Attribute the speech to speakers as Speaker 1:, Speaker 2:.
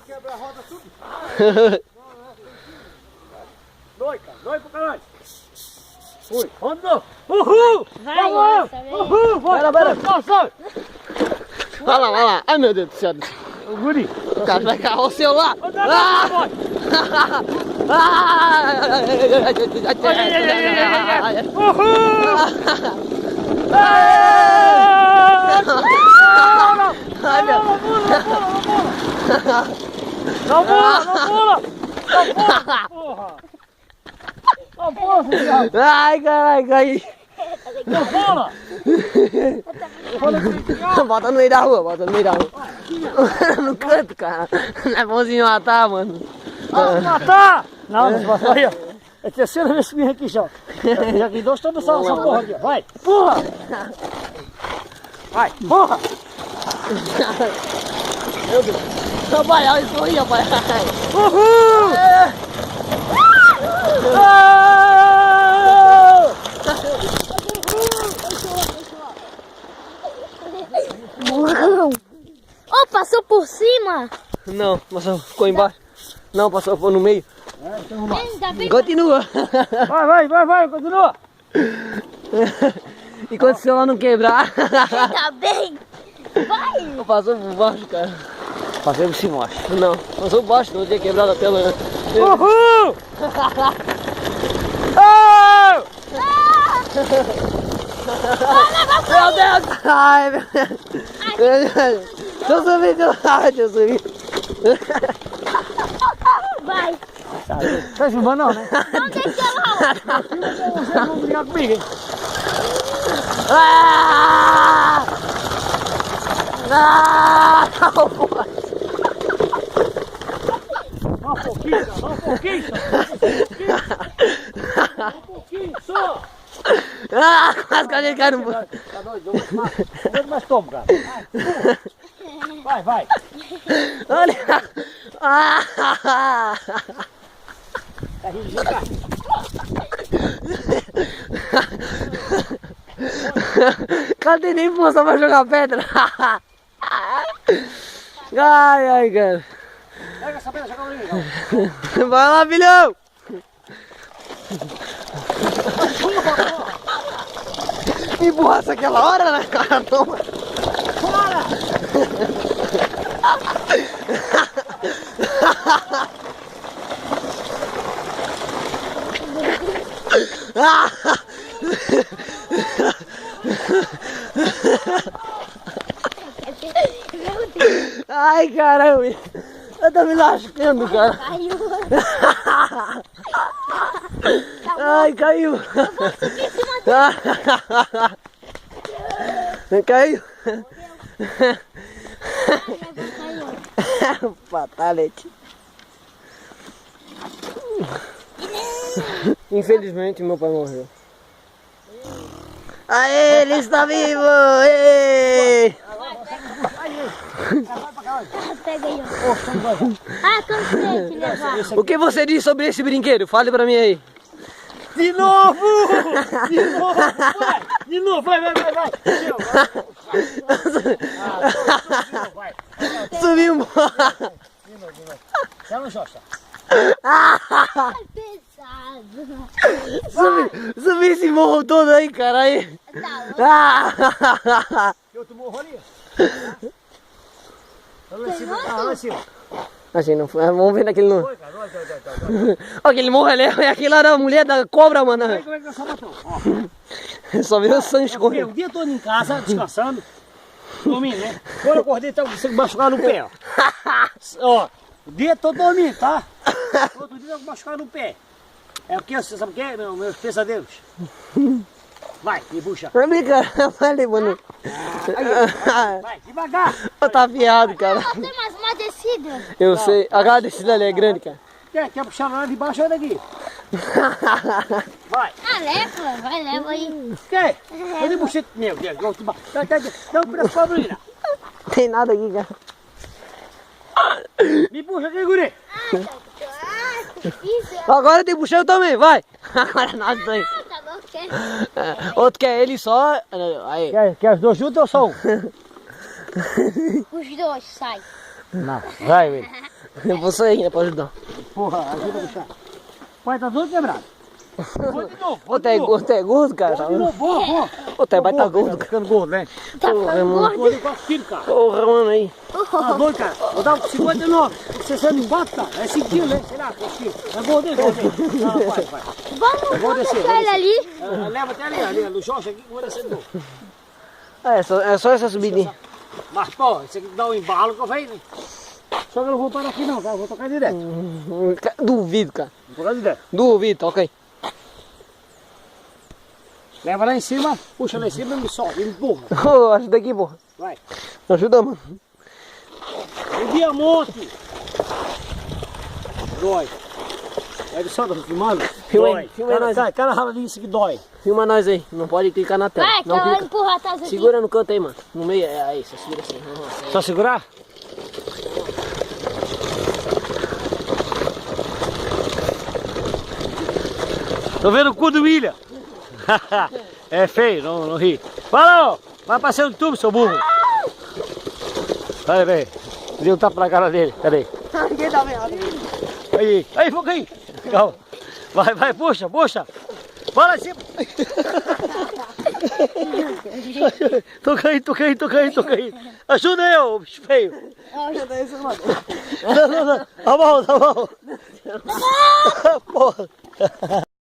Speaker 1: Quebra a roda tudo. Dói, cara. Dói pro caralho. Fui. Rodou. Uhul.
Speaker 2: Vai,
Speaker 1: Uhul. Bora.
Speaker 3: Vai lá. Ai, meu Deus do céu.
Speaker 1: O guri.
Speaker 3: O cara vai carro seu lá.
Speaker 1: Não pula! Não pula, filho!
Speaker 3: Ai, caralho, caí.
Speaker 1: Não pula!
Speaker 3: Bota no meio da rua. No canto, cara. Não é bonzinho matar, mano.
Speaker 1: Matar! Não posso. Aí, ó. É a terceira vez que vem aqui já. Já que dois todos essa porra aqui. Vai, porra! Vai, porra!
Speaker 3: Meu Deus. Rapaz, olha isso aí, rapaz.
Speaker 1: Uhul!
Speaker 2: Oh, passou por cima?
Speaker 3: Não, passou, ficou embaixo. Não, passou, foi no meio.
Speaker 2: Ainda bem.
Speaker 3: Continua.
Speaker 1: Vai, continua!
Speaker 3: Enquanto o celular não quebrar.
Speaker 2: Ainda bem. Vai.
Speaker 3: Passou por baixo, cara. Passei por cima, acho. Não, passou por baixo, não tinha quebrado a tela.
Speaker 1: Uhul!
Speaker 3: Meu Deus! Ai, meu Deus! Deixa eu subir.
Speaker 2: Vai.
Speaker 1: Tá filmando não, né?
Speaker 2: Não deixa lá.
Speaker 1: Vocês vão brigar comigo, hein?
Speaker 3: Não pode.
Speaker 1: Um pouquinho só!
Speaker 3: Quase que a gente cai no banco.
Speaker 1: Tá doido? Mas toma, cara. Vai.
Speaker 3: Olha!
Speaker 1: Tá rindo de cá.
Speaker 3: Cara, tem nem força pra jogar pedra. Ai, cara.
Speaker 1: Pega essa pedra, joga ali.
Speaker 3: Vai lá, filhão! Me empurrasse aquela hora, né, cara? Toma!
Speaker 1: Para!
Speaker 3: Ai, caramba! Eu tô me lascando, cara!
Speaker 2: Caiu.
Speaker 3: Ai, caiu! Caiu! Fatality! Infelizmente, meu pai morreu. Aê, ele está vivo! Aê!
Speaker 2: Pega aí, ó. Cansei de levar.
Speaker 3: O que você diz sobre esse brinquedo? Fale pra mim aí.
Speaker 1: De novo! De novo, vai! Vai!
Speaker 3: Subiu embora!
Speaker 1: Tá no Josta.
Speaker 2: Pesado.
Speaker 3: Subi esse morro todo aí, cara. Aí.
Speaker 1: Que outro morro ali? Tá lá em cima.
Speaker 3: Assim, não foi. Vamos ver naquele no.
Speaker 1: Oi, cara, oi.
Speaker 3: Ó, aquele morro ali é aquele lá da mulher da cobra, mano.
Speaker 1: Como é que nós só matamos? Ó.
Speaker 3: Só viu o sangue escorrendo.
Speaker 1: O dia todo em casa, descansando, dormindo, né? Quando eu acordei, tá você machucado no pé, ó. Ó, o dia todo dormindo, tá? Outro dia eu machucado no pé. É o que? Você sabe o que é? Meus pesadelos. Vai, me puxa.
Speaker 3: Vai, cara. Vai levando.
Speaker 1: Vai, devagar.
Speaker 3: Tá afiado, cara.
Speaker 2: Tem mais uma descida.
Speaker 3: Eu sei. Aquela descida ali é grande, cara.
Speaker 1: Quer puxar lá de baixo, olha daqui. Vai.
Speaker 2: Leva aí.
Speaker 1: Quer? Cadê você? Meu Deus, não, pra Paulina.
Speaker 3: Tem nada aqui, cara.
Speaker 1: Me puxa aqui, guri.
Speaker 2: Difícil.
Speaker 3: Agora tem que puxar eu também, vai. Agora nada aí.
Speaker 2: Tá bom, quer?
Speaker 3: Outro quer ele só. Aí.
Speaker 1: Quer os dois juntos ou só um?
Speaker 2: Os dois, sai.
Speaker 1: Não, vai, velho.
Speaker 3: Eu vou sair, né, pra ajudar.
Speaker 1: Porra, ajuda a puxar. Pai, tá todo quebrado. Vou de novo,
Speaker 3: Ô, tá gordo, cara.
Speaker 1: Vou de novo, vou.
Speaker 3: Ô, tá, vai tá gordo,
Speaker 1: Tá
Speaker 3: cara.
Speaker 1: ficando gordo, né?
Speaker 2: Tá ficando gordo.
Speaker 1: Gordo igual filho, cara.
Speaker 3: Porra, mano, aí.
Speaker 1: Tá doido, cara. Vou dar 59. 64, cara. É 5 quilos, né? Sei lá, 3 quilos. É gordo aí, gordo aí. Não, vai.
Speaker 2: Vamos
Speaker 1: descer,
Speaker 2: deixar ele ali.
Speaker 1: Leva até ali, no Jorge aqui, que eu vou descer de novo.
Speaker 3: É só essa subidinha.
Speaker 1: Mas, pô, você dá um embalo que eu venho, né? Só que eu não vou parar aqui não, tá? Eu vou tocar direto.
Speaker 3: Duvido, cara.
Speaker 1: Vou tocar direto.
Speaker 3: Duvido, toca aí.
Speaker 1: Leva lá em cima, puxa lá em cima e me sobe, me empurra.
Speaker 3: Ô, ajuda aqui, porra.
Speaker 1: Vai.
Speaker 3: Ajuda, mano.
Speaker 1: O diamante. Dói. É só tá filmando? Dói.
Speaker 3: Filma nós.
Speaker 1: Cara rala disso que dói.
Speaker 3: Filma nós aí. Não pode clicar na tela.
Speaker 2: Vai, que
Speaker 3: Não
Speaker 2: eu vou
Speaker 3: clica.
Speaker 2: empurrar atrás aqui.
Speaker 3: Segura no canto aí, mano. No meio. É aí, só segura assim. Nossa,
Speaker 1: Só segurar? Tô vendo o cu do William. É feio, não ri. Fala, ó. Vai passar no tubo, seu burro. Vai, velho. Deu um tapa na cara dele. Cadê?
Speaker 3: Ninguém tá vendo.
Speaker 1: Aí, foca aí. Calma. Vai, puxa. Vai lá em cima. Toca aí. Ajuda eu, bicho feio.
Speaker 3: Ajuda isso, mano.
Speaker 1: Não. Tá bom. Porra.